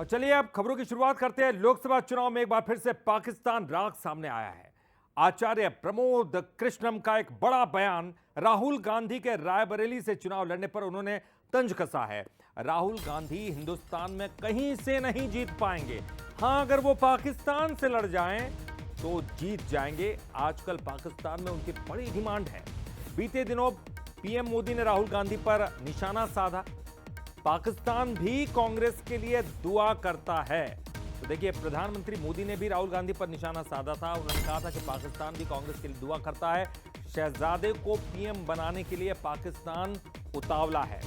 और चलिए अब खबरों की शुरुआत करते हैं। लोकसभा चुनाव में एक बार फिर से पाकिस्तान राग सामने आया है। आचार्य प्रमोद कृष्णम का एक बड़ा बयान। राहुल गांधी के रायबरेली से चुनाव लड़ने पर उन्होंने तंज कसा है। राहुल गांधी हिंदुस्तान में कहीं से नहीं जीत पाएंगे। हां, अगर वो पाकिस्तान से लड़ जाएं तो जीत जाएंगे। आजकल पाकिस्तान में उनकी बड़ी डिमांड है। बीते दिनों पीएम मोदी ने राहुल गांधी पर निशाना साधा। पाकिस्तान भी कांग्रेस के लिए दुआ करता है। तो देखिए, प्रधानमंत्री मोदी ने भी राहुल गांधी पर निशाना साधा था। उन्होंने कहा था कि पाकिस्तान भी कांग्रेस के लिए दुआ करता है। शहजादे को पीएम बनाने के लिए पाकिस्तान उतावला है।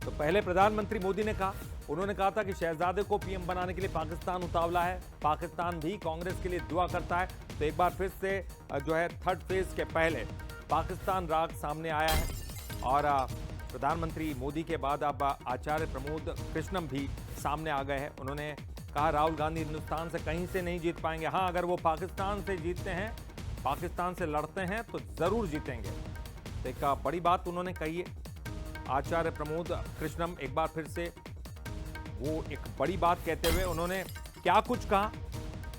तो पहले प्रधानमंत्री मोदी ने कहा, उन्होंने कहा था कि शहजादे को पीएम बनाने के लिए पाकिस्तान उतावला है, पाकिस्तान भी कांग्रेस के लिए दुआ करता है। तो एक बार फिर से जो है थर्ड फेज के पहले पाकिस्तान राग सामने आया है। और प्रधानमंत्री मोदी के बाद अब आचार्य प्रमोद कृष्णम भी सामने आ गए हैं। उन्होंने कहा राहुल गांधी हिंदुस्तान से कहीं से नहीं जीत पाएंगे। हाँ, अगर वो पाकिस्तान से जीतते हैं, पाकिस्तान से लड़ते हैं तो जरूर जीतेंगे। तो एक बड़ी बात उन्होंने कही है आचार्य प्रमोद कृष्णम। एक बार फिर से वो एक बड़ी बात कहते हुए उन्होंने क्या कुछ कहा,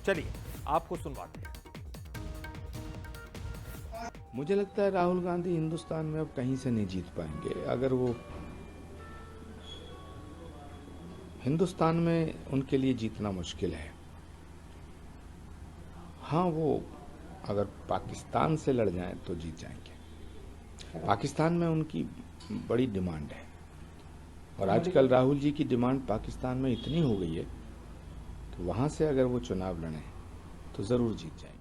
चलिए आपको सुनवाते हैं। मुझे लगता है राहुल गांधी हिंदुस्तान में अब कहीं से नहीं जीत पाएंगे। अगर वो हिंदुस्तान में उनके लिए जीतना मुश्किल है। हाँ, वो अगर पाकिस्तान से लड़ जाएं तो जीत जाएंगे। पाकिस्तान में उनकी बड़ी डिमांड है और आजकल राहुल जी की डिमांड पाकिस्तान में इतनी हो गई है कि वहां से अगर वो चुनाव लड़ें तो जरूर जीत जाएंगे।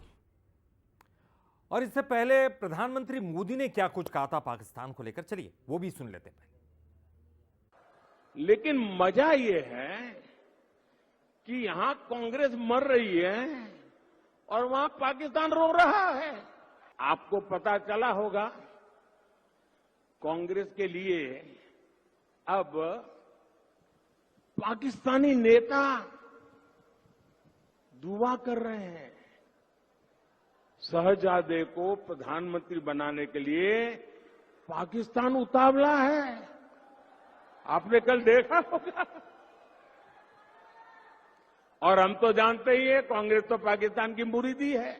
और इससे पहले प्रधानमंत्री मोदी ने क्या कुछ कहा था पाकिस्तान को लेकर, चलिए वो भी सुन लेते हैं। लेकिन मजा ये है कि यहां कांग्रेस मर रही है और वहां पाकिस्तान रो रहा है। आपको पता चला होगा, कांग्रेस के लिए अब पाकिस्तानी नेता दुआ कर रहे हैं। शहजादे को प्रधानमंत्री बनाने के लिए पाकिस्तान उतावला है। आपने कल देखा होगा। और हम तो जानते ही है, कांग्रेस तो पाकिस्तान की मुरीदी है।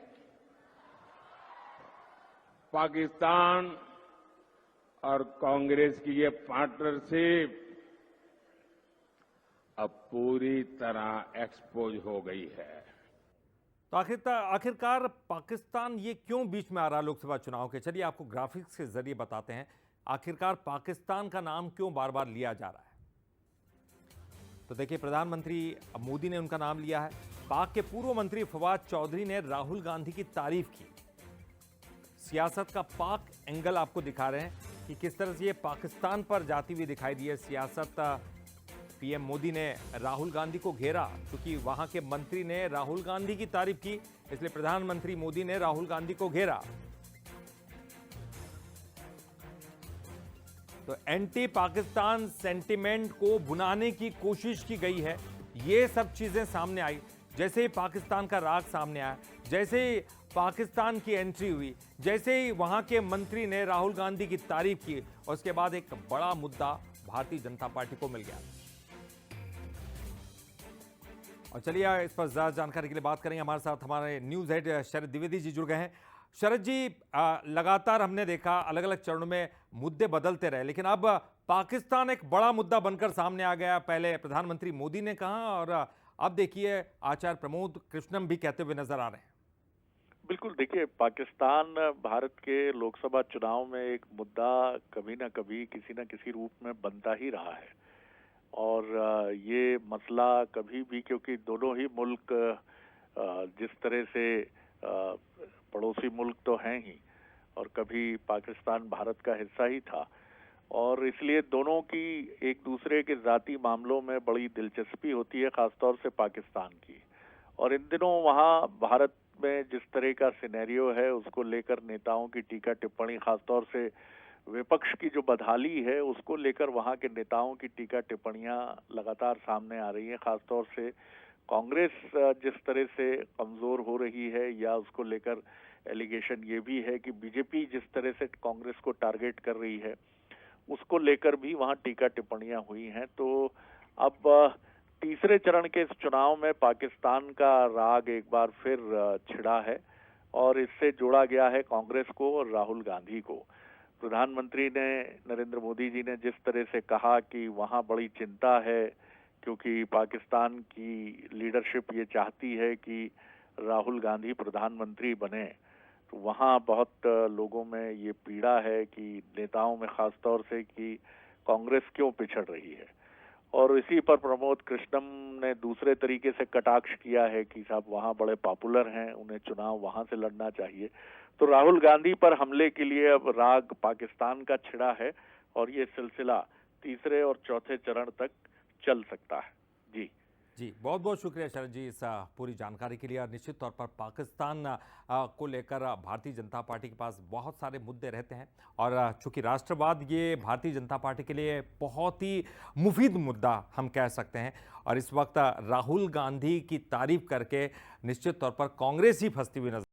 पाकिस्तान और कांग्रेस की ये पार्टनरशिप अब पूरी तरह एक्सपोज हो गई है। तो आखिरकार पाकिस्तान ये क्यों बीच में आ रहा लोकसभा चुनाव के, चलिए आपको ग्राफिक्स के जरिए बताते हैं। आखिरकार पाकिस्तान का नाम क्यों बार बार लिया जा रहा है। तो देखिए, प्रधानमंत्री मोदी ने उनका नाम लिया है। पाक के पूर्व मंत्री फवाद चौधरी ने राहुल गांधी की तारीफ की। सियासत का पाक एंगल आपको दिखा रहे हैं कि किस तरह से ये पाकिस्तान पर जाती हुई दिखाई दी है सियासत। पीएम मोदी ने राहुल गांधी को घेरा क्योंकि वहां के मंत्री ने राहुल गांधी की तारीफ की, इसलिए प्रधानमंत्री मोदी ने राहुल गांधी को घेरा। तो एंटी पाकिस्तान सेंटिमेंट को भुनाने की कोशिश की गई है। ये सब चीजें सामने आई। जैसे ही पाकिस्तान का राग सामने आया, जैसे ही पाकिस्तान की एंट्री हुई, जैसे ही वहां के मंत्री ने राहुल गांधी की तारीफ की, और उसके बाद एक बड़ा मुद्दा भारतीय जनता पार्टी को मिल गया। और चलिए इस पर ज्यादा जानकारी के लिए बात करेंगे। हमारे साथ हमारे न्यूज हेड शरद द्विवेदी जी जुड़ गए हैं। शरद जी, लगातार हमने देखा अलग अलग चरणों में मुद्दे बदलते रहे, लेकिन अब पाकिस्तान एक बड़ा मुद्दा बनकर सामने आ गया। पहले प्रधानमंत्री मोदी ने कहा और अब देखिए आचार्य प्रमोद कृष्णम भी कहते हुए नजर आ रहे हैं। बिल्कुल, देखिए, पाकिस्तान भारत के लोकसभा चुनाव में एक मुद्दा कभी ना कभी किसी न किसी रूप में बनता ही रहा है। और ये मसला कभी भी, क्योंकि दोनों ही मुल्क जिस तरह से पड़ोसी मुल्क तो हैं ही, और कभी पाकिस्तान भारत का हिस्सा ही था, और इसलिए दोनों की एक दूसरे के जाती मामलों में बड़ी दिलचस्पी होती है, खासतौर से पाकिस्तान की। और इन दिनों वहाँ भारत में जिस तरह का सिनेरियो है, उसको लेकर नेताओं की टीका टिप्पणी, खासतौर से विपक्ष की जो बदहाली है उसको लेकर वहां के नेताओं की टीका टिप्पणियां लगातार सामने आ रही हैं। खासतौर से कांग्रेस जिस तरह से कमजोर हो रही है, या उसको लेकर एलिगेशन ये भी है कि बीजेपी जिस तरह से कांग्रेस को टारगेट कर रही है, उसको लेकर भी वहां टीका टिप्पणियां हुई हैं। तो अब तीसरे चरण के इस चुनाव में पाकिस्तान का राग एक बार फिर छिड़ा है और इससे जोड़ा गया है कांग्रेस को और राहुल गांधी को। प्रधानमंत्री ने नरेंद्र मोदी जी ने जिस तरह से कहा कि वहां बड़ी चिंता है क्योंकि पाकिस्तान की लीडरशिप ये चाहती है कि राहुल गांधी प्रधानमंत्री बने, तो वहां बहुत लोगों में ये पीड़ा है कि नेताओं में खासतौर से कि कांग्रेस क्यों पिछड़ रही है। और इसी पर प्रमोद कृष्णम ने दूसरे तरीके से कटाक्ष किया है कि साहब वहां बड़े पॉपुलर हैं, उन्हें चुनाव वहां से लड़ना चाहिए। तो राहुल गांधी पर हमले के लिए अब राग पाकिस्तान का छिड़ा है और ये सिलसिला तीसरे और चौथे चरण तक चल सकता है। जी, बहुत बहुत शुक्रिया शरद जी इस पूरी जानकारी के लिए। और निश्चित तौर पर पाकिस्तान को लेकर भारतीय जनता पार्टी के पास बहुत सारे मुद्दे रहते हैं और चूंकि राष्ट्रवाद ये भारतीय जनता पार्टी के लिए बहुत ही मुफीद मुद्दा हम कह सकते हैं। और इस वक्त राहुल गांधी की तारीफ करके निश्चित तौर पर कांग्रेस ही फंसती हुई नजर